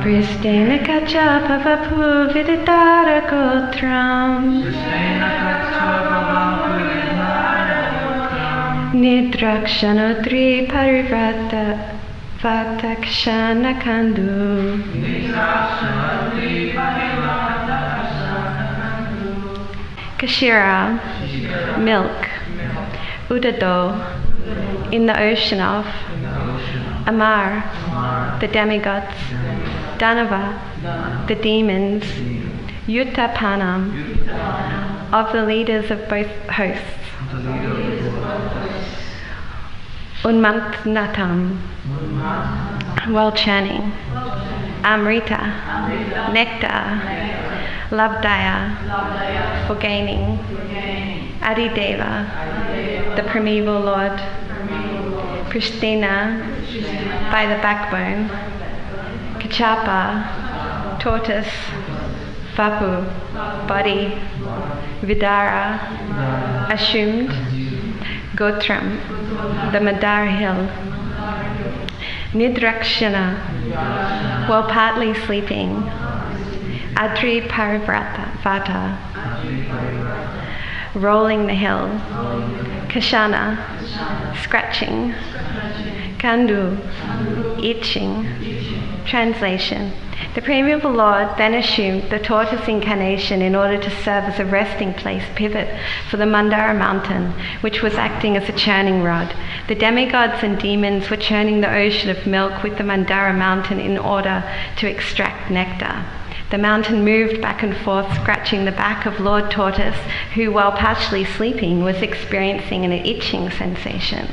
Kristena kacha pavapu viditara gotram Nidrakshanotri parivrata vatakshana kandu Kashira, milk. Udado, in the ocean of. Amar, the demigods. Danava, the demons. Yuttapanam, of the leaders of both hosts. Unmantnatam, while chanting. Amrita, nectar. Labdaya, for gaining. Adideva, the primeval lord. Pristina, by the backbone. Kachapa, tortoise. Vapu, body. Vidara, assumed. Gotram, the Madara hill. Nidrakshana, while partly sleeping. Adri Parivrata, rolling the hill. Kashana, scratching. Kandu, itching. Translation. The primeval Lord then assumed the tortoise incarnation in order to serve as a resting place pivot for the Mandara mountain, which was acting as a churning rod. The demigods and demons were churning the ocean of milk with the Mandara mountain in order to extract nectar. The mountain moved back and forth, scratching the back of Lord Tortoise, who, while partially sleeping, was experiencing an itching sensation.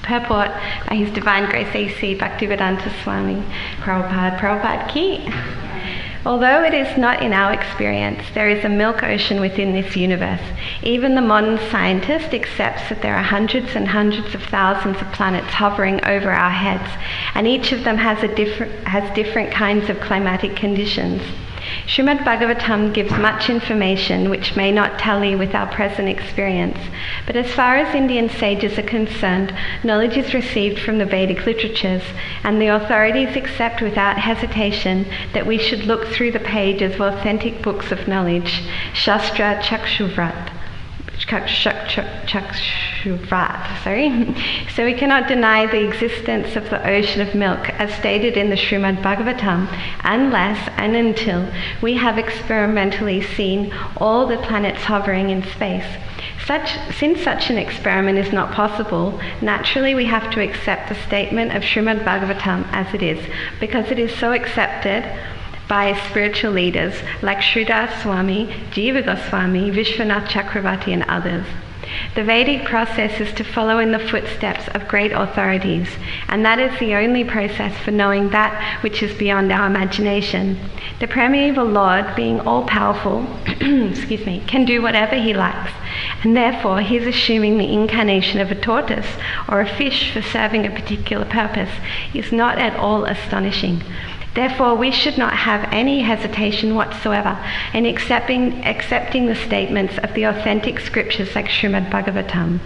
Purport by His Divine Grace A.C. Bhaktivedanta Swami Prabhupada Ki. Although it is not in our experience, there is a milk ocean within this universe. Even the modern scientist accepts that there are hundreds and hundreds of thousands of planets hovering over our heads, and each of them has different kinds of climatic conditions. Srimad Bhagavatam gives much information which may not tally with our present experience, but as far as Indian sages are concerned, knowledge is received from the Vedic literatures, and the authorities accept without hesitation that we should look through the pages of authentic books of knowledge, Shastra Chakshuvrat. So we cannot deny the existence of the ocean of milk as stated in the Srimad Bhagavatam unless and until we have experimentally seen all the planets hovering in space. Since such an experiment is not possible, naturally we have to accept the statement of Srimad Bhagavatam as it is, because it is so accepted by spiritual leaders like Sridhar Swami, Jiva Goswami, Vishwanath Chakravarti and others. The Vedic process is to follow in the footsteps of great authorities, and that is the only process for knowing that which is beyond our imagination. The primeval Lord, being all-powerful, can do whatever he likes, and therefore his assuming the incarnation of a tortoise or a fish for serving a particular purpose is not at all astonishing. Therefore, we should not have any hesitation whatsoever in accepting the statements of the authentic scriptures like Srimad Bhagavatam.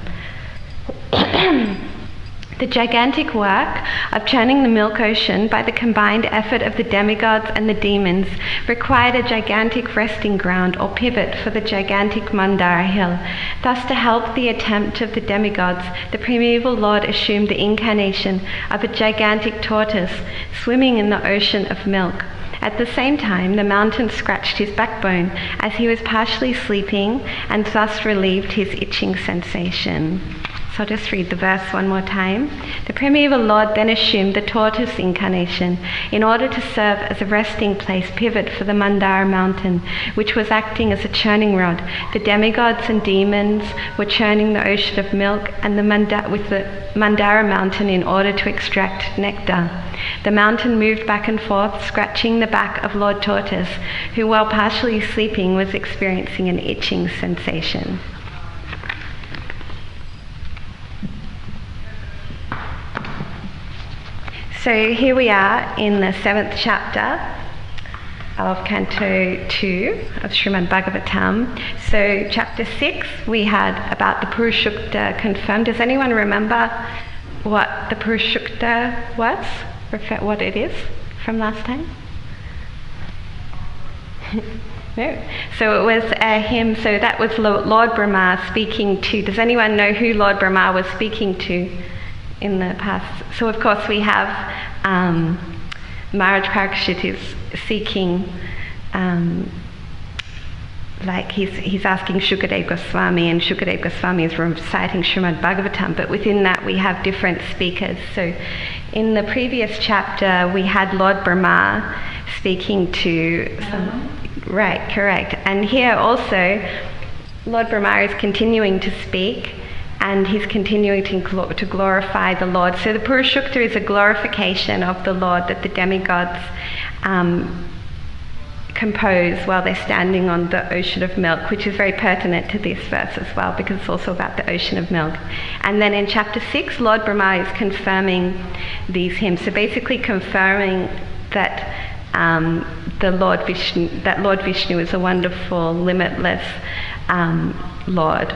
The gigantic work of churning the milk ocean by the combined effort of the demigods and the demons required a gigantic resting ground or pivot for the gigantic Mandara hill. Thus, to help the attempt of the demigods, the primeval Lord assumed the incarnation of a gigantic tortoise swimming in the ocean of milk. At the same time, the mountain scratched his backbone as he was partially sleeping and thus relieved his itching sensation. So I'll just read the verse one more time. The primeval Lord then assumed the tortoise incarnation in order to serve as a resting place pivot for the Mandara mountain, which was acting as a churning rod. The demigods and demons were churning the ocean of milk and with the Mandara mountain in order to extract nectar. The mountain moved back and forth, scratching the back of Lord Tortoise, who, while partially sleeping, was experiencing an itching sensation. So here we are in the 7th chapter of Canto 2 of Srimad Bhagavatam. So chapter 6 we had about the Purushukta confirmed. Does anyone remember what the Purushukta was? What it is? from last time? No. So it was a hymn, so that was Lord Brahma speaking to, does anyone know who Lord Brahma was speaking to in the past? So of course we have Maharaj Parikshit is seeking, like he's asking Shukadev Goswami, and Shukadev Goswami is reciting Srimad Bhagavatam, but within that we have different speakers. So in the previous chapter we had Lord Brahma speaking to some, right, correct. And here also Lord Brahma is continuing to speak, and he's continuing to glorify the Lord. So the Purushukta is a glorification of the Lord that the demigods compose while they're standing on the ocean of milk, which is very pertinent to this verse as well, because it's also about the ocean of milk. And then in chapter 6, Lord Brahma is confirming these hymns. So basically confirming that Lord Vishnu is a wonderful, limitless Lord.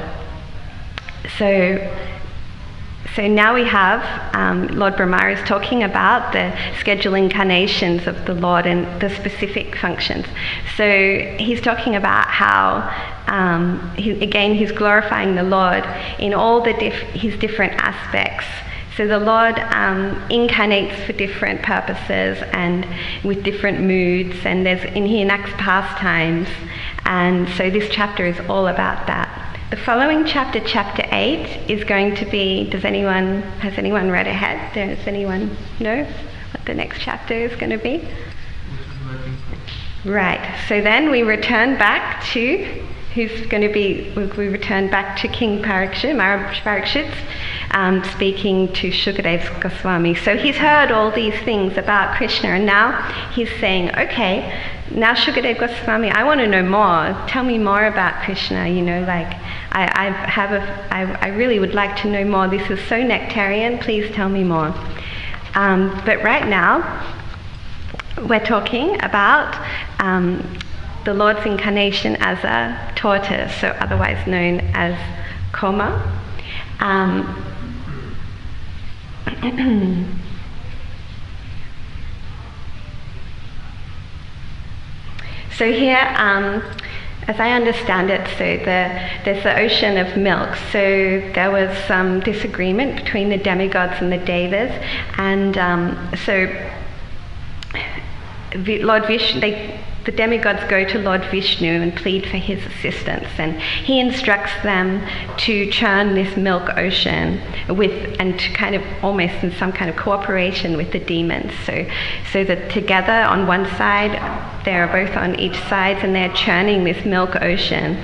So now we have Lord Brahma is talking about the scheduled incarnations of the Lord and the specific functions. So he's talking about how, he's glorifying the Lord in all his different aspects. So the Lord incarnates for different purposes and with different moods, and he enacts pastimes. And so this chapter is all about that. The following chapter, chapter 8, is going to be, has anyone read ahead? Does anyone know what the next chapter is going to be? Right, so then we return back to, we return back to King Parikshit, Maharaj Parikshit, speaking to Shukadev Goswami. So he's heard all these things about Krishna, and now he's saying, okay, now Shukadev Goswami, I want to know more. Tell me more about Krishna. I really would like to know more. This is so nectarian. Please tell me more. But right now, we're talking about the Lord's incarnation as a tortoise, so otherwise known as Koma. So here, as I understand it, so there's the ocean of milk. So there was some disagreement between the demigods and the devas, and so Lord Vishnu, the demigods go to Lord Vishnu and plead for his assistance, and he instructs them to churn this milk ocean and to kind of almost in some kind of cooperation with the demons. So that together on one side, they're both on each side, and they're churning this milk ocean.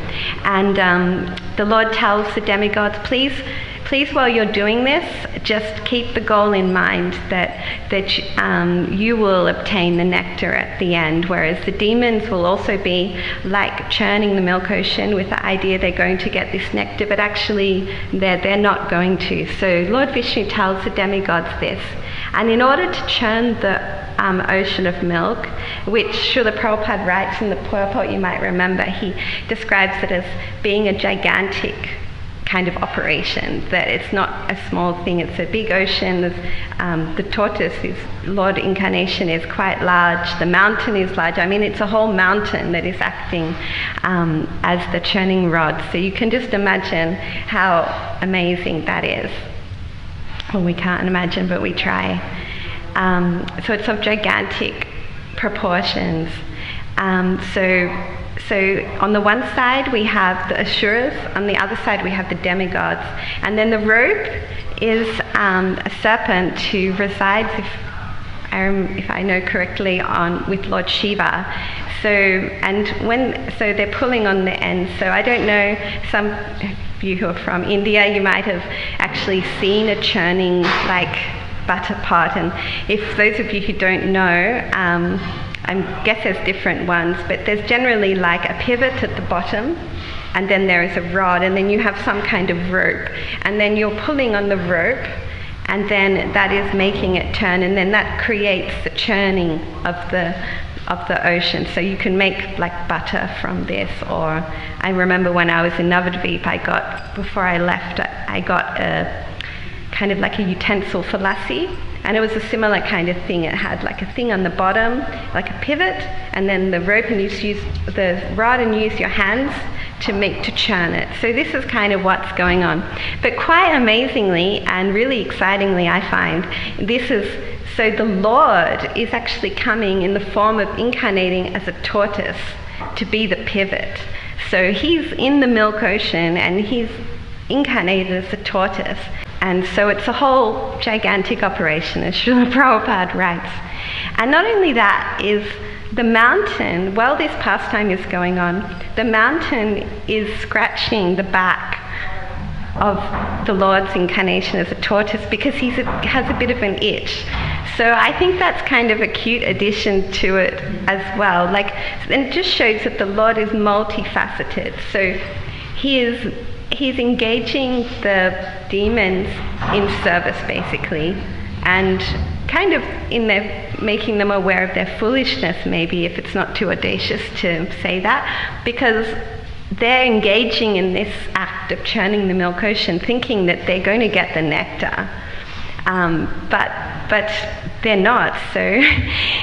And the Lord tells the demigods, please, while you're doing this, just keep the goal in mind that you will obtain the nectar at the end, whereas the demons will also be like churning the milk ocean with the idea they're going to get this nectar, but actually they're not going to. So Lord Vishnu tells the demigods this. And in order to churn the ocean of milk, which Srila Prabhupada writes in the purport, you might remember, he describes it as being a gigantic kind of operation, that it's not a small thing, it's a big ocean. The tortoise, Lord Incarnation, is quite large, the mountain is large. I mean, it's a whole mountain that is acting as the churning rod. So you can just imagine how amazing that is. Well, we can't imagine, but we try. So it's of gigantic proportions. So on the one side we have the Asuras, on the other side we have the demigods, and then the rope is a serpent who resides, if I know correctly, with Lord Shiva. So they're pulling on the end. So I don't know, some of you who are from India, you might have actually seen a churning like butter pot, and if those of you who don't know, I guess there's different ones, but there's generally like a pivot at the bottom, and then there is a rod, and then you have some kind of rope, and then you're pulling on the rope, and then that is making it turn, and then that creates the churning of the ocean. So you can make like butter from this, or I remember when I was in Navadvip, before I left, I got a kind of like a utensil for lassi, And it was a similar kind of thing. It had like a thing on the bottom, like a pivot, and then the rope, and you use the rod and use your hands to churn it. So this is kind of what's going on. But quite amazingly and really excitingly, I find, so the Lord is actually coming in the form of incarnating as a tortoise to be the pivot. So he's in the milk ocean and he's incarnated as a tortoise. And so it's a whole gigantic operation, as Srila Prabhupada writes. And not only that, is the mountain, while this pastime is going on, the mountain is scratching the back of the Lord's incarnation as a tortoise because he has a bit of an itch. So I think that's kind of a cute addition to it as well. And it just shows that the Lord is multifaceted. So he's engaging the demons in service, basically, and kind of making them aware of their foolishness, maybe, if it's not too audacious to say that, because they're engaging in this act of churning the milk ocean, thinking that they're going to get the nectar, but they're not. So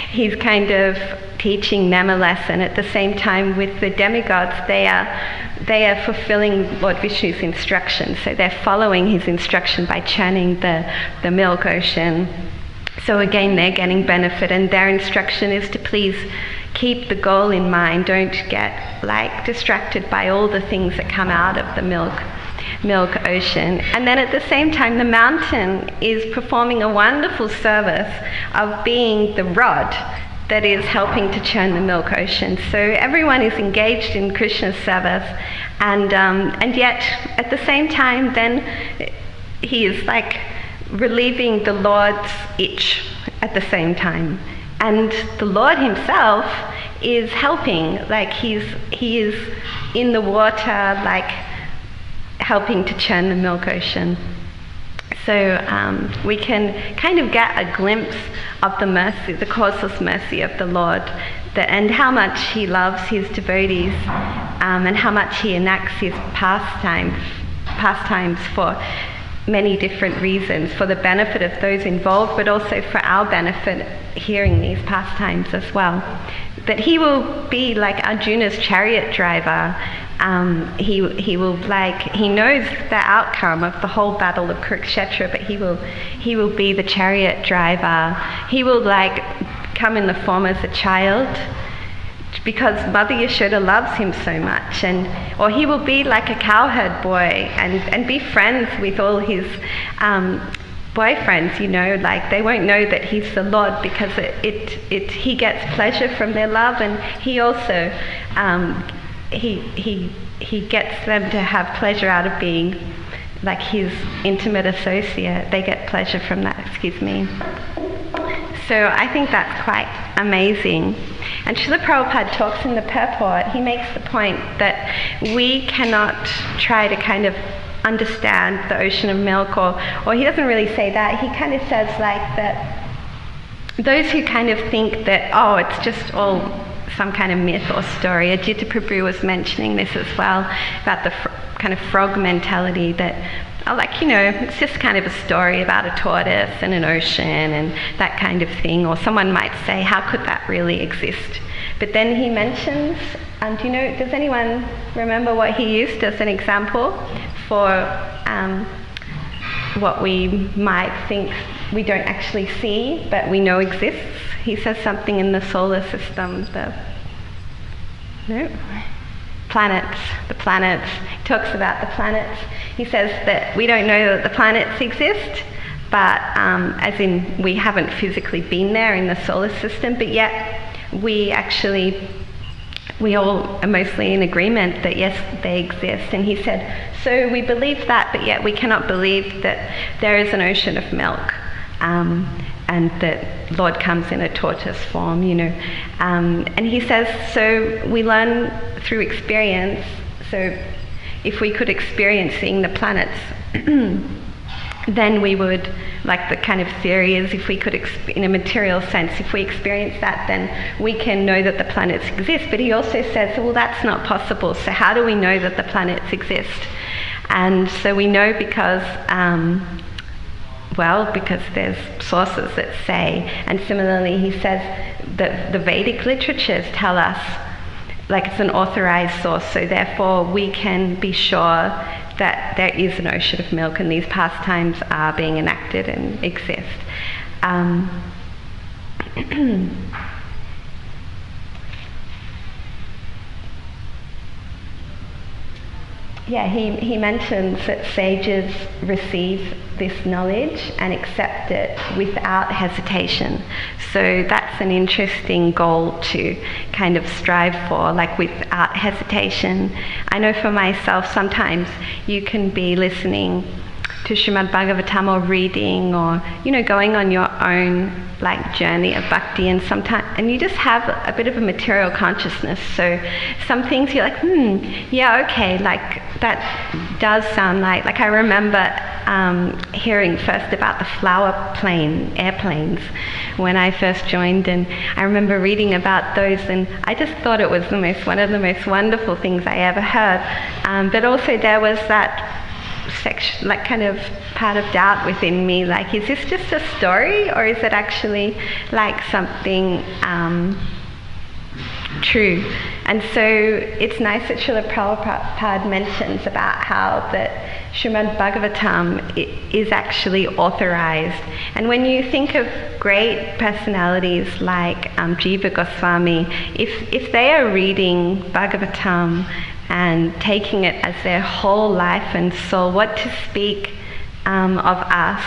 he's kind of teaching them a lesson. At the same time, with the demigods, they are fulfilling Lord Vishnu's instruction. So they're following his instruction by churning the milk ocean. So again, they're getting benefit, and their instruction is to please keep the goal in mind. Don't get distracted by all the things that come out of the milk ocean. And then at the same time, the mountain is performing a wonderful service of being the rod that is helping to churn the milk ocean. So everyone is engaged in Krishna's service, and yet at the same time, then he is relieving the Lord's itch at the same time. And the Lord himself is helping, he is in the water, helping to churn the milk ocean. So we can kind of get a glimpse of the mercy, the causeless mercy of the Lord, and how much he loves his devotees, and how much he enacts his pastimes for many different reasons, for the benefit of those involved, but also for our benefit hearing these pastimes as well. That he will be like Arjuna's chariot driver. He knows the outcome of the whole battle of Kurukshetra, but he will be the chariot driver. He will come in the form as a child, because Mother Yashoda loves him so much, or he will be like a cowherd boy and be friends with all his boyfriends, they won't know that he's the Lord, because he gets pleasure from their love, and he also he gets them to have pleasure out of being like his intimate associate. They get pleasure from that, So I think that's quite amazing. And Srila Prabhupada talks in the purport, he makes the point that we cannot try to kind of understand the ocean of milk, or he doesn't really say that. He kind of says that those who kind of think that, it's just all some kind of myth or story. Ajita Prabhu was mentioning this as well, about the kind of frog mentality that, it's just kind of a story about a tortoise and an ocean and that kind of thing. Or someone might say, how could that really exist? But then he mentions, does anyone remember what he used as an example for what we might think we don't actually see, but we know exists? He says something in the solar system, planets. He talks about the planets. He says that we don't know that the planets exist, but as in we haven't physically been there in the solar system, but yet we all are mostly in agreement that yes, they exist. And he said, so we believe that, but yet we cannot believe that there is an ocean of milk, and that Lord comes in a tortoise form, And he says, so we learn through experience. So if we could experience seeing the planets, then we would, the kind of theory is, if we could, in a material sense, if we experience that, then we can know that the planets exist. But he also says, well, that's not possible. So how do we know that the planets exist? And so we know because well, because there's sources that say, and similarly he says that the Vedic literatures tell us, like it's an authorized source, so therefore we can be sure that there is an ocean of milk and these pastimes are being enacted and exist. Yeah, he mentions that sages receive this knowledge and accept it without hesitation. So that's an interesting goal to kind of strive for, like without hesitation. I know for myself, sometimes you can be listening to Srimad Bhagavatam or reading or, going on your own like journey of bhakti, and you just have a bit of a material consciousness. So some things you're like, yeah, okay, like that does sound like I remember hearing first about the airplanes when I first joined, and I remember reading about those, and I just thought it was one of the most wonderful things I ever heard. But also there was that section, like kind of part of doubt within me, like, is this just a story or is it actually like something true? And so it's nice that Srila Prabhupada mentions about how that Srimad Bhagavatam is actually authorized. And when you think of great personalities like Jiva Goswami, if they are reading Bhagavatam and taking it as their whole life and soul, what to speak of us?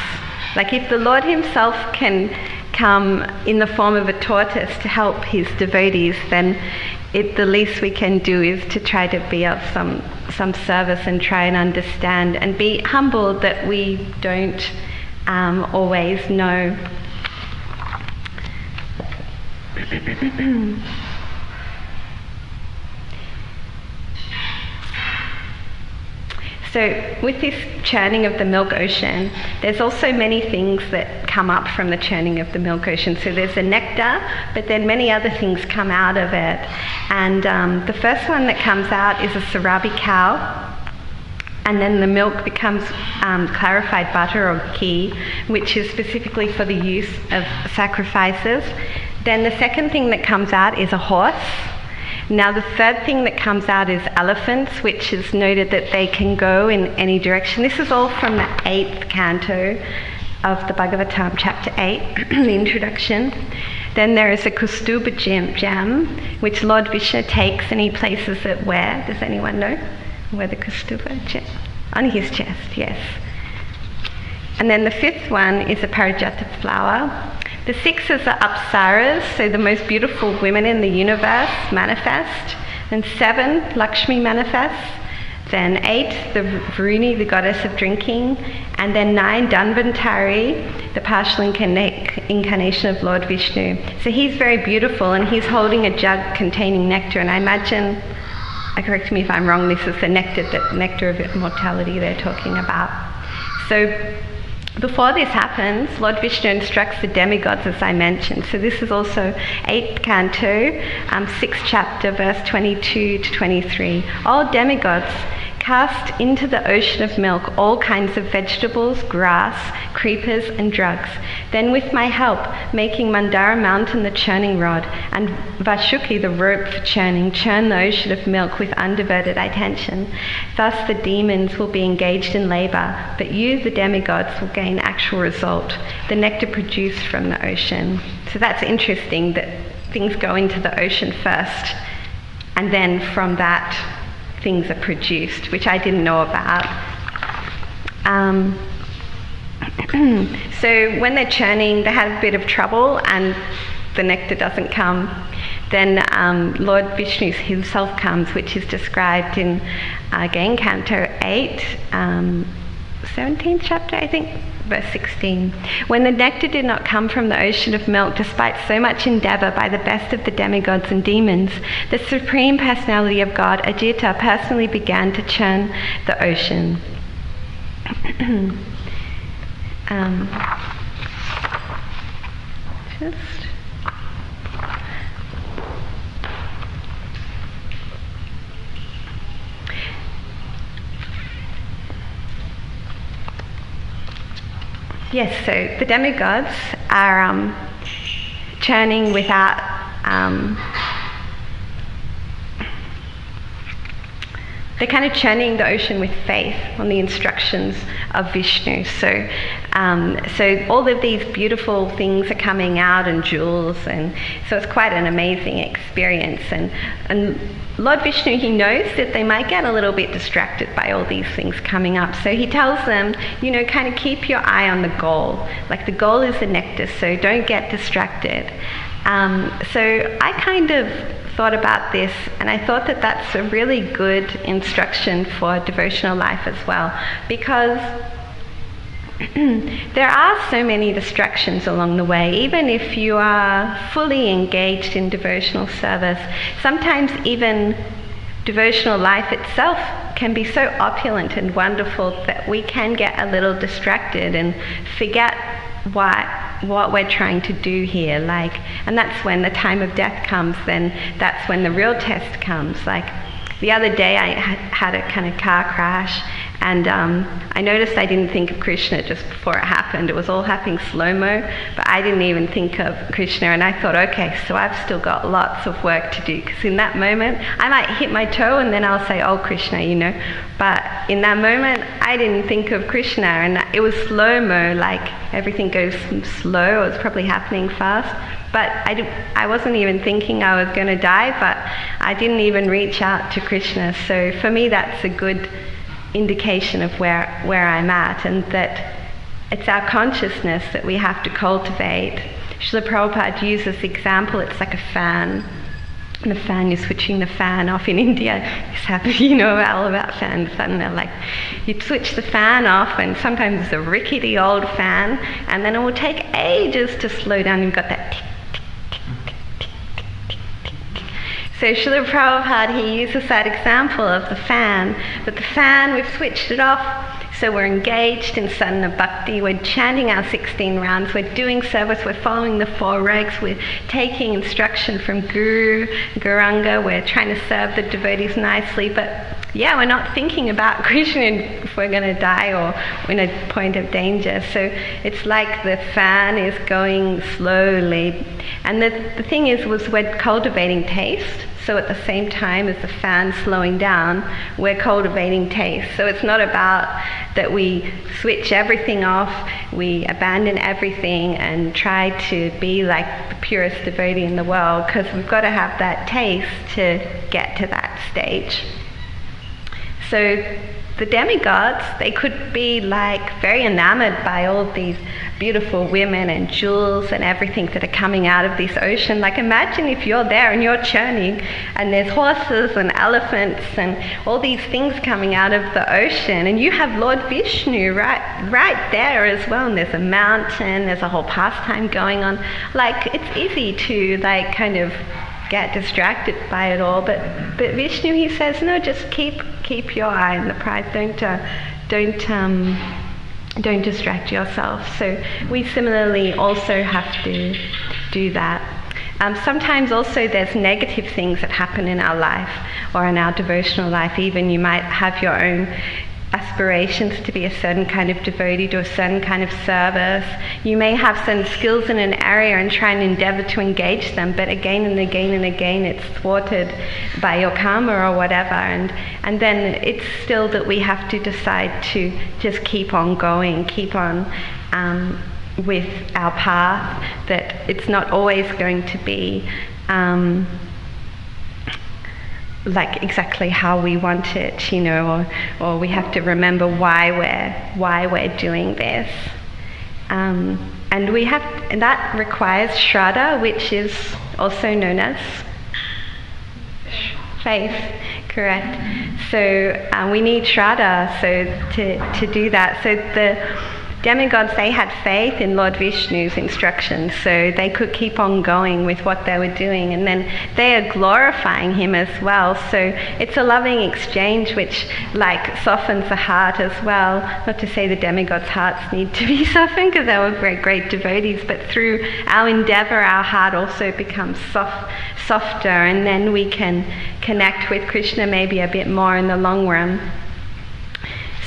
Like if the Lord himself can come in the form of a tortoise to help his devotees, then the least we can do is to try to be of some service and try and understand and be humbled that we don't always know. So with this churning of the milk ocean, there's also many things that come up from the churning of the milk ocean. So there's the nectar, but then many other things come out of it. And the first one that comes out is a Sarabi cow, and then the milk becomes clarified butter or ghee, which is specifically for the use of sacrifices. Then the second thing that comes out is a horse. Now the third thing that comes out is elephants, which is noted that they can go in any direction. This is all from the 8th canto of the Bhagavatam, chapter 8, the introduction. Then there is a Kustuba gem, which Lord Vishnu takes and he places it where? Does anyone know where the Kustuba gem? On his chest, yes. And then the 5th one is a Parijata flower. The 6 is the Apsaras, so the most beautiful women in the universe manifest. Then 7, Lakshmi manifests. Then 8, the Varuni, the goddess of drinking. And then 9, Dhanvantari, the partial incarnation of Lord Vishnu. So he's very beautiful and he's holding a jug containing nectar. And I imagine, correct me if I'm wrong, this is the nectar of immortality they're talking about. So before this happens, Lord Vishnu instructs the demigods, as I mentioned. So this is also 8th canto, 6th chapter, verse 22 to 23. All demigods cast into the ocean of milk all kinds of vegetables, grass, creepers, and drugs. Then with my help, making Mandara mountain the churning rod, and Vashuki the rope for churn the ocean of milk with undiverted attention. Thus the demons will be engaged in labor, but you, the demigods, will gain actual result, the nectar produced from the ocean. So that's interesting that things go into the ocean first, and then from that, things are produced, which I didn't know about. So when they're churning, they have a bit of trouble and the nectar doesn't come. Then Lord Vishnu himself comes, which is described in, again, Canto 8, 17th chapter, I think, verse 16. When the nectar did not come from the ocean of milk, despite so much endeavor by the best of the demigods and demons, the Supreme Personality of God, Ajita, personally began to churn the ocean. Yes, so the demigods are churning without they're kind of churning the ocean with faith on the instructions of Vishnu. So all of these beautiful things are coming out, and jewels, and so it's quite an amazing experience. And Lord Vishnu, he knows that they might get a little bit distracted by all these things coming up. So he tells them, kind of keep your eye on the goal. Like, the goal is the nectar, so don't get distracted. So I kind of thought about this, and I thought that that's a really good instruction for devotional life as well, because there are so many distractions along the way. Even if you are fully engaged in devotional service, sometimes even devotional life itself can be so opulent and wonderful that we can get a little distracted and forget what we're trying to do here. And that's when the time of death comes. Then that's when the real test comes. Like, the other day I had a kind of car crash, and I noticed I didn't think of Krishna just before it happened. It was all happening slow-mo, but I didn't even think of Krishna, and I thought, okay, so I've still got lots of work to do, because in that moment I might hit my toe and then I'll say, oh, Krishna, but in that moment I didn't think of Krishna, and it was slow-mo, like everything goes slow. It was probably happening fast, but I wasn't even thinking I was going to die, but I didn't even reach out to Krishna. So for me, that's a good indication of where I'm at, and that it's our consciousness that we have to cultivate. Srila Prabhupada uses this example. It's like a fan. And the fan, you're switching the fan off. In India, all about fans. And they're like, you switch the fan off, and sometimes it's a rickety old fan, and then it will take ages to slow down. You've got that tick, tick, tick, tick, tick, tick, tick. So Srila Prabhupada, he uses that example of the fan, but the fan, we've switched it off. So we're engaged in sadhana bhakti, we're chanting our 16 rounds, we're doing service, we're following the 4 regs, we're taking instruction from Guru, Gauranga, we're trying to serve the devotees nicely, but we're not thinking about Krishna if we're going to die or in a point of danger. So it's like the fan is going slowly. And the thing is, we're cultivating taste. So at the same time as the fan slowing down, we're cultivating taste. So it's not about that we switch everything off, we abandon everything and try to be like the purest devotee in the world, because we've got to have that taste to get to that stage. So the demigods, they could be like very enamored by all these beautiful women and jewels and everything that are coming out of this ocean. Like, imagine if you're there and you're churning and there's horses and elephants and all these things coming out of the ocean, and you have Lord Vishnu right there as well, and there's a mountain, there's a whole pastime going on. Like, it's easy to kind of get distracted by it all, but Vishnu, he says, no, just keep your eye on the prize. Don't distract yourself. So we similarly also have to do that. Sometimes also there's negative things that happen in our life or in our devotional life. Even you might have your own aspirations to be a certain kind of devotee, to a certain kind of service. You may have certain skills in an area and try and endeavor to engage them, but again and again and again it's thwarted by your karma or whatever, and then it's still that we have to decide to just keep on going, keep on with our path, that it's not always going to be like exactly how we want it, or we have to remember why we're doing this, and that requires shraddha, which is also known as faith. Correct. So we need shraddha to do that. So the demigods, they had faith in Lord Vishnu's instructions, so they could keep on going with what they were doing, and then they are glorifying him as well. So it's a loving exchange which softens the heart as well. Not to say the demigods' hearts need to be softened, because they were great devotees, but through our endeavor our heart also becomes softer, and then we can connect with Krishna maybe a bit more in the long run.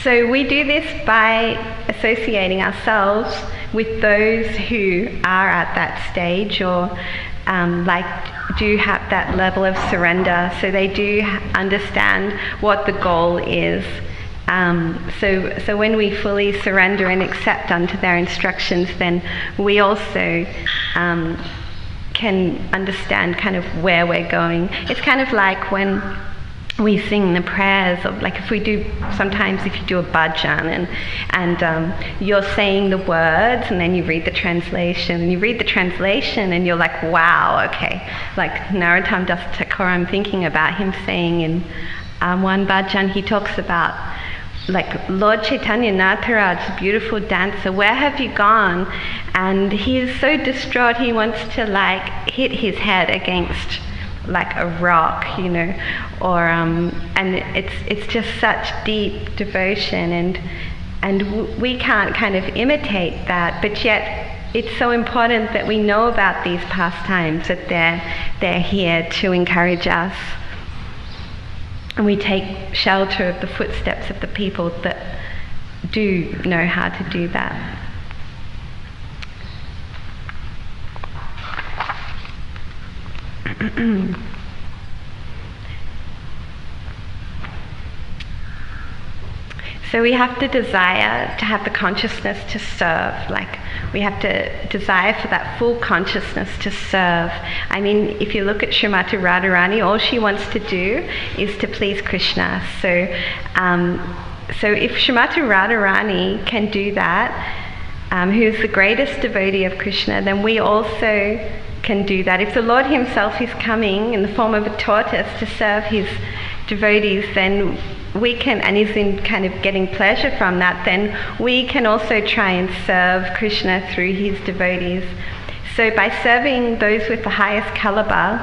So we do this by associating ourselves with those who are at that stage, or do have that level of surrender, so they do understand what the goal is. So when we fully surrender and accept unto their instructions, then we also can understand kind of where we're going. It's kind of like when we sing the prayers of, like, if you do a bhajan and you're saying the words and then you read the translation and you're like, wow, okay, like Narottam Das Thakur, I'm thinking about him saying in one bhajan, he talks about, like, Lord Chaitanya Natharaj, beautiful dancer, where have you gone? And he is so distraught, he wants to like hit his head against like a rock, or and it's just such deep devotion, and we can't kind of imitate that, but yet it's so important that we know about these pastimes, that they're here to encourage us, and we take shelter of the footsteps of the people that do know how to do that. So we have to desire to have the consciousness to serve, like we have to desire for that full consciousness to serve. I mean, if you look at Srimati Radharani, all she wants to do is to please Krishna. So if Srimati Radharani can do that, who's the greatest devotee of Krishna, then we also can do that. If the Lord himself is coming in the form of a tortoise to serve his devotees, then we can, and is in kind of getting pleasure from that, then we can also try and serve Krishna through his devotees. So by serving those with the highest caliber,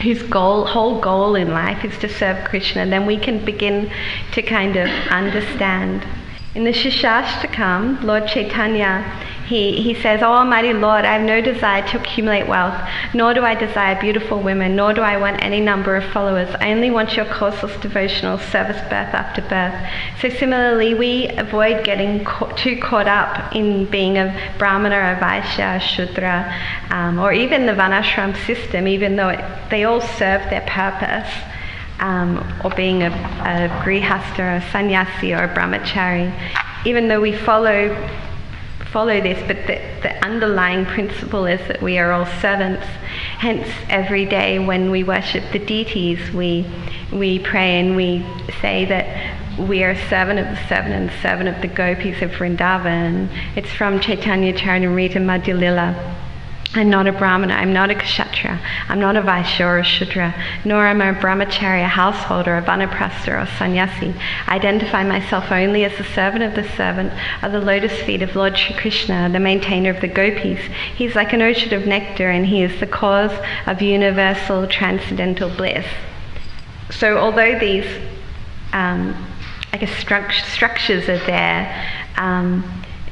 whose whole goal in life is to serve Krishna, then we can begin to kind of understand. In the Shishashtakam, Lord Chaitanya, he says, "Oh Almighty Lord, I have no desire to accumulate wealth, nor do I desire beautiful women, nor do I want any number of followers. I only want your causeless devotional service birth after birth." So similarly, we avoid getting too caught up in being a Brahmana, a Vaishya, a Shudra, or even the Varnashram system, even though they all serve their purpose. Or being a grihastha, or a sannyasi, or a brahmachari, even though we follow this, but the underlying principle is that we are all servants. Hence, every day when we worship the deities, we pray and we say that we are a servant of the servant and the servant of the gopis of Vrindavan. It's from Chaitanya Charitamrita Madhya Lila. I'm not a Brahmana, I'm not a Kshatriya, I'm not a Vaishya or a Shudra, nor am I a brahmachari, a householder, a vanaprastha, or a sannyasi. I identify myself only as the servant of the lotus feet of Lord Shri Krishna, the maintainer of the gopis. He's like an ocean of nectar, and he is the cause of universal transcendental bliss. So although these structures are there,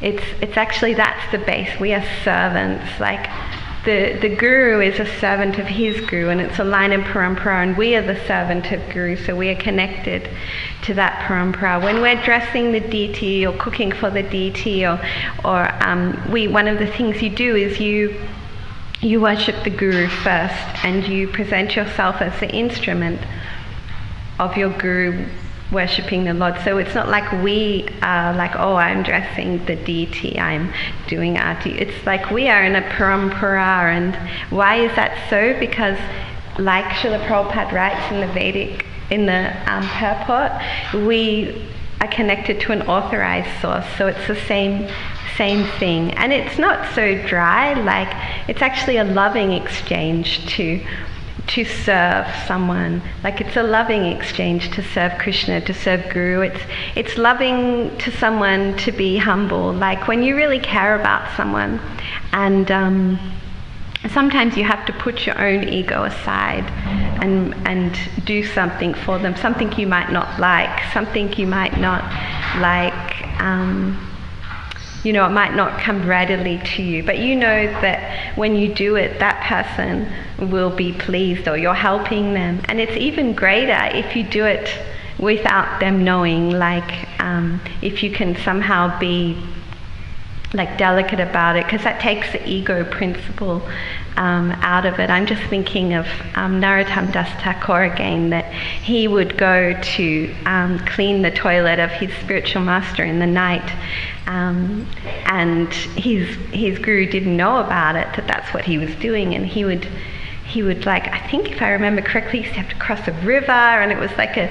it's actually, that's the base. We are servants. Like the guru is a servant of his guru, and it's a line in parampara, and we are the servant of guru, so we are connected to that parampara. When we're dressing the deity or cooking for the deity, or one of the things you do is you worship the guru first, and you present yourself as the instrument of your guru worshipping the Lord. So it's not like we are like, oh, I'm dressing the deity, I'm doing arti. It's like we are in a parampara. And why is that so? Because, like Srila Prabhupada writes in the purport, we are connected to an authorized source. So it's the same thing. And it's not so dry, like it's actually a loving exchange to serve someone. Like it's a loving exchange to serve Krishna, to serve Guru. It's loving to someone to be humble. Like when you really care about someone, and sometimes you have to put your own ego aside and do something for them, something you might not like, it might not come readily to you, but you know that when you do it, that person will be pleased, or you're helping them. And it's even greater if you do it without them knowing, like if you can somehow be like delicate about it, because that takes the ego principle out of it. I'm just thinking of Narottam Das Thakur again, that he would go to clean the toilet of his spiritual master in the night, and his guru didn't know about it, that that's what he was doing, and he would like, I think if I remember correctly, he used to have to cross a river, and it was like a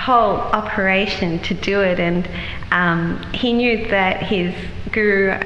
whole operation to do it, and he knew that his guru,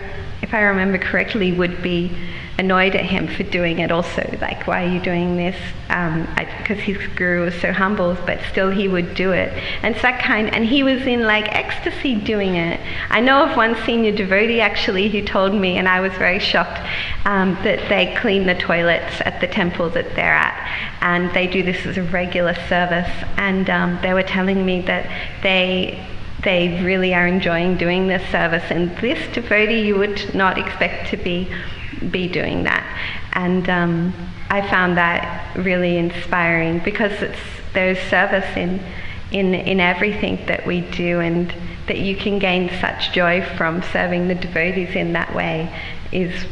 if I remember correctly, would be annoyed at him for doing it also, like, why are you doing this? Because his guru was so humble, but still he would do it. And it's that kind, and he was in like ecstasy doing it. I know of one senior devotee actually who told me, and I was very shocked, that they clean the toilets at the temple that they're at, and they do this as a regular service, and they were telling me that they really are enjoying doing this service, and this devotee you would not expect to be doing that. And I found that really inspiring, because there's service in everything that we do, and that you can gain such joy from serving the devotees in that way is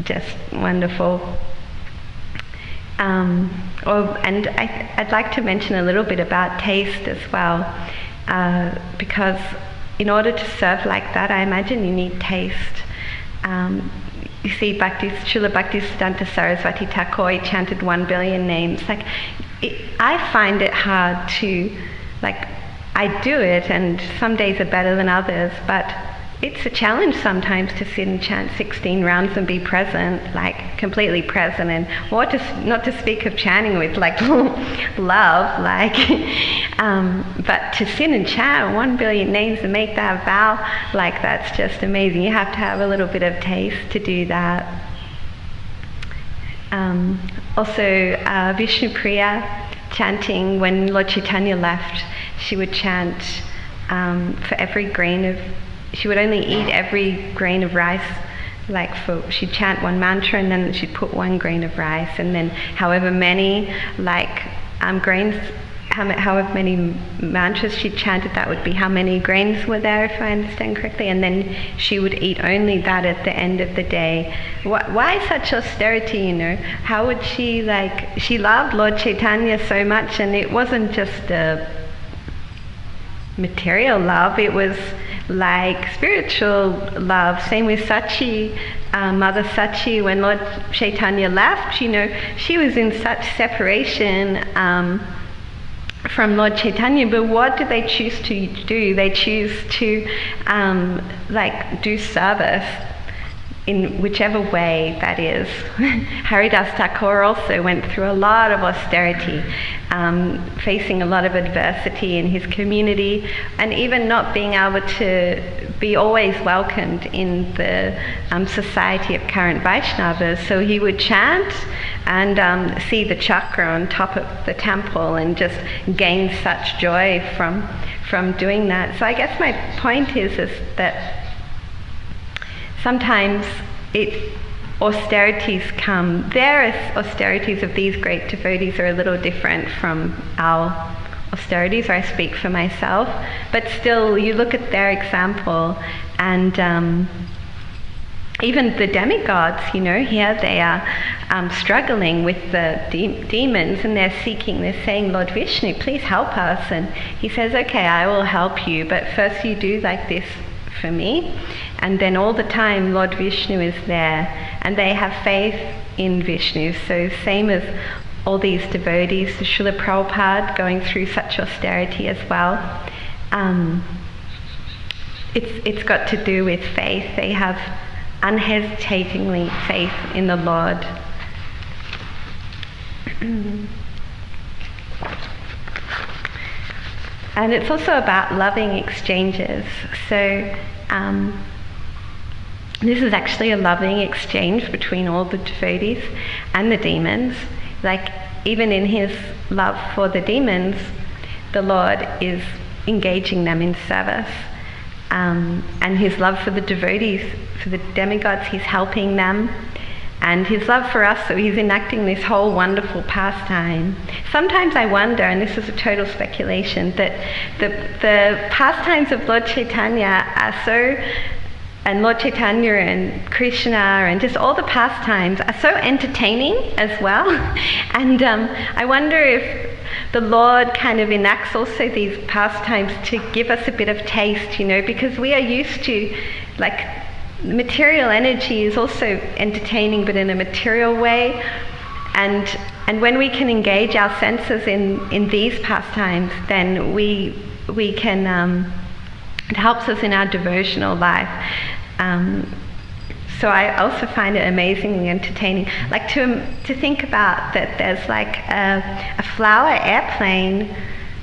just wonderful. And I'd like to mention a little bit about taste as well, because in order to serve like that, I imagine you need taste. You see, Srila Bhaktisiddhanta Saraswati Thakur, he chanted 1 billion names. Like, I find it hard to, like, I do it, and some days are better than others, but it's a challenge sometimes to sit and chant 16 rounds and be present, like completely present, and not to speak of chanting with like love, like, but to sit and chant 1 billion names and make that vow, like, that's just amazing. You have to have a little bit of taste to do that. Also, Vishnu Priya chanting, when Lord Chaitanya left, she would chant for every grain of, she would only eat every grain of rice, like she'd chant one mantra and then she'd put 1 grain of rice, and then however many grains, however many mantras she chanted, that would be how many grains were there, if I understand correctly, and then she would eat only that at the end of the day. Why such austerity, you know? How would she, like, she loved Lord Chaitanya so much, and it wasn't just a material love, it was like spiritual love. Same with Sachi, Mother Sachi, when Lord Chaitanya left, you know, she was in such separation from Lord Chaitanya, but what do they choose to do? They choose to like do service in whichever way that is. Haridas Thakur also went through a lot of austerity, facing a lot of adversity in his community, and even not being able to be always welcomed in the society of current Vaishnavas. So he would chant and see the chakra on top of the temple and just gain such joy from doing that. So I guess my point is that sometimes austerities come. Their austerities of these great devotees are a little different from our austerities, or I speak for myself, but still you look at their example, and even the demigods, you know, here they are struggling with the demons, and they're saying, Lord Vishnu, please help us. And he says, okay, I will help you, but first you do like this for me. And then all the time Lord Vishnu is there, and they have faith in Vishnu. So same as all these devotees, Srila Prabhupada going through such austerity as well. It's got to do with faith. They have unhesitatingly faith in the Lord. And it's also about loving exchanges. So this is actually a loving exchange between all the devotees and the demons. Like, even in his love for the demons, the Lord is engaging them in service. And his love for the devotees, for the demigods, he's helping them. and his love for us, so he's enacting this whole wonderful pastime. Sometimes I wonder, and this is a total speculation, that the pastimes of Lord Chaitanya are so, and Lord Chaitanya and Krishna and just all the pastimes are so entertaining as well. And I wonder if the Lord kind of enacts also these pastimes to give us a bit of taste, because we are used to, like, material energy is also entertaining, but in a material way. And when we can engage our senses in these pastimes, then we can, it helps us in our devotional life. So I also find it amazingly entertaining, like to think about that there's like a flower airplane,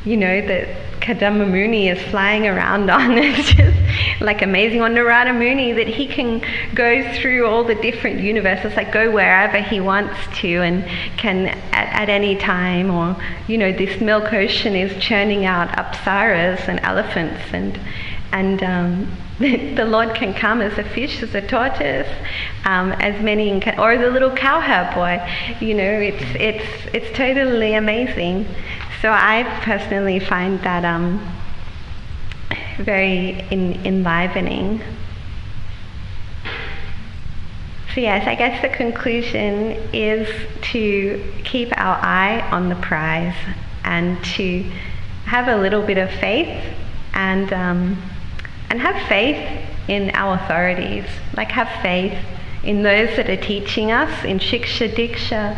that Kadamba Muni is flying around on. It's just like amazing. On Narada Muni, that he can go through all the different universes, like go wherever he wants to, and can at any time. Or this milk ocean is churning out apsaras and elephants, and the Lord can come as a fish, as a tortoise, as many, or the little cowherd boy. It's totally amazing. So I personally find that very enlivening. So yes, I guess the conclusion is to keep our eye on the prize and to have a little bit of faith and have faith in our authorities. Like, have faith in those that are teaching us, in Shiksha, Diksha,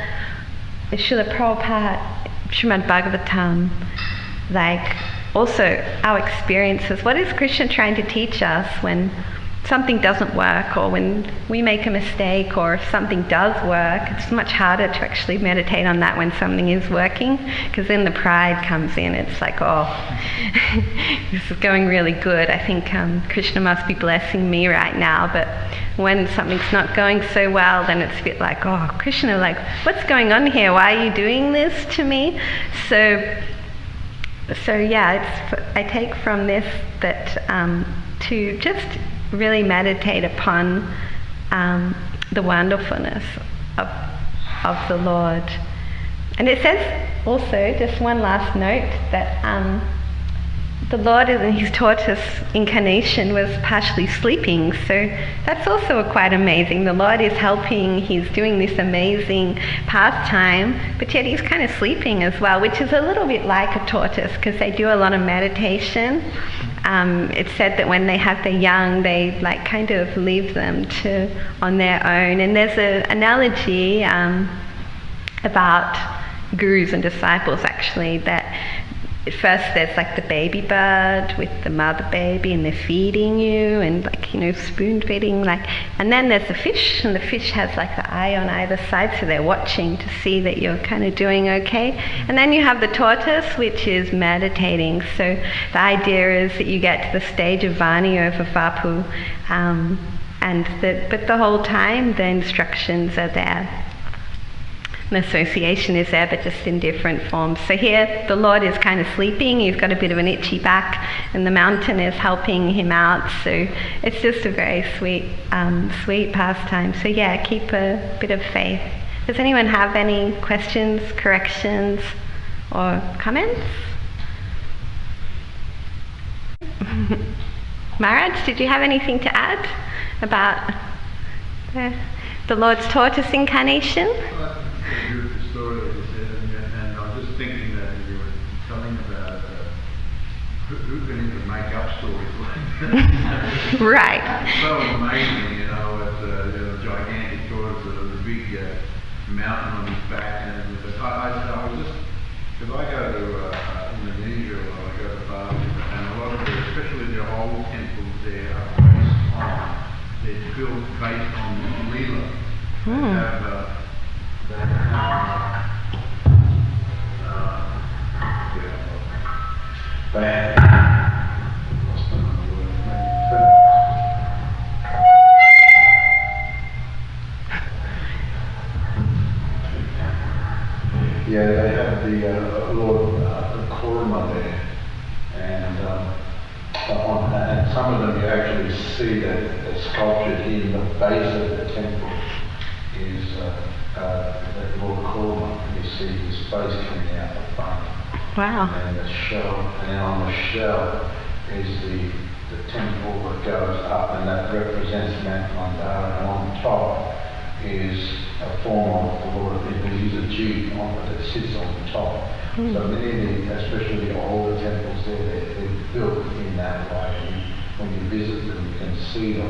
Srila Prabhupada, Srimad Bhagavatam, like also our experiences. What is Krishna trying to teach us when something doesn't work, or when we make a mistake, or if something does work? It's much harder to actually meditate on that when something is working, because then the pride comes in. It's like, oh, this is going really good. I think Krishna must be blessing me right now. But when something's not going so well, then it's a bit like, oh, Krishna, like, what's going on here? Why are you doing this to me? So yeah, I take from this that to just really meditate upon the wonderfulness of the Lord. And it says also, just one last note, that the Lord in his tortoise incarnation was partially sleeping, so that's also quite amazing. The Lord is helping, he's doing this amazing pastime, but yet he's kind of sleeping as well, which is a little bit like a tortoise, because they do a lot of meditation. It's said that when they have their young, they like kind of leave them on their own. And there's an analogy about gurus and disciples, actually, that first there's like the baby bird with the mother baby, and they're feeding you and spoon feeding, and then there's the fish, and the fish has like the eye on either side, so they're watching to see that you're kind of doing okay. And then you have the tortoise, which is meditating. So the idea is that you get to the stage of Vani over Vapu, but the whole time the instructions are there. The association is there, but just in different forms. So here the Lord is kind of sleeping, he's got a bit of an itchy back, and the mountain is helping him out. So it's just a very sweet pastime. So yeah, keep a bit of faith. Does anyone have any questions, corrections, or comments? Maharaj, did you have anything to add about the Lord's tortoise incarnation? A beautiful story that you said, and I was just thinking that you were telling about who can even make up stories like that. Right. It's so amazing, it's a gigantic tortoise with a big mountain on his back, and I was just, because I go to Indonesia, or I go to Bali, and a lot of especially the old temples there they're built based on Leela. They have they have the Lord Kurma there, and some of them you actually see that sculptured in the base of the temple is that Lord Korma. You see his face coming out the front. Wow. And the shell, and then on the shell is the temple that goes up, and that represents Mount Mandara, and on top is a form of the Lord of Heaven. He's a Jeep that sits on the top. Mm. So many, especially the older temples there, they're built in that way. And when you visit them, you can see the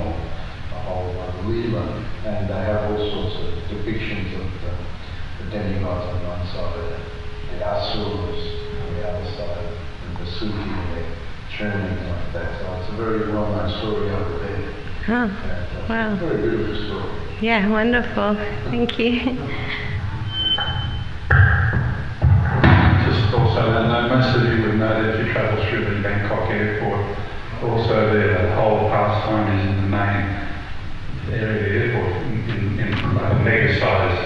whole Leela, and they have all sorts of depictions of the demigods on one side, the Asuras on the other side, and the Suki, and they're churning like that. So it's a very well-known story over there. Huh. And, Wow. Very beautiful story. Yeah, wonderful. Thank you. Just also, I know most of you would know that if you travel through the Bangkok airport, also there, the whole pastime is in the main area of the airport, in like a mega size.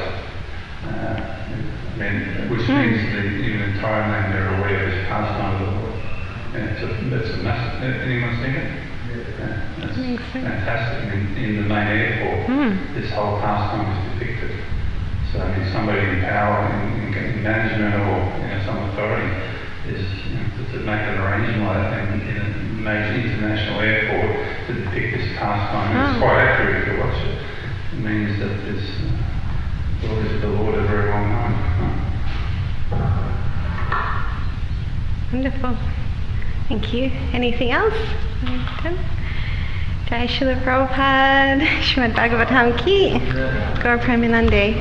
Which means that even in Thailand they're aware of this pastime of the Lord. And it's a massive, anyone seen it? Yeah, it's fantastic. In the main airport, this whole pastime is depicted. So I mean, somebody in power, in management, or some authority is to make an arrangement like that in a major international airport to depict this pastime. And it's quite accurate if you watch it. It means that this Lord is the Lord of very well known. Wonderful. Thank you. Anything else? Jai Srila Prabhupada, Srimad Bhagavatam ki, Gaur Premanande.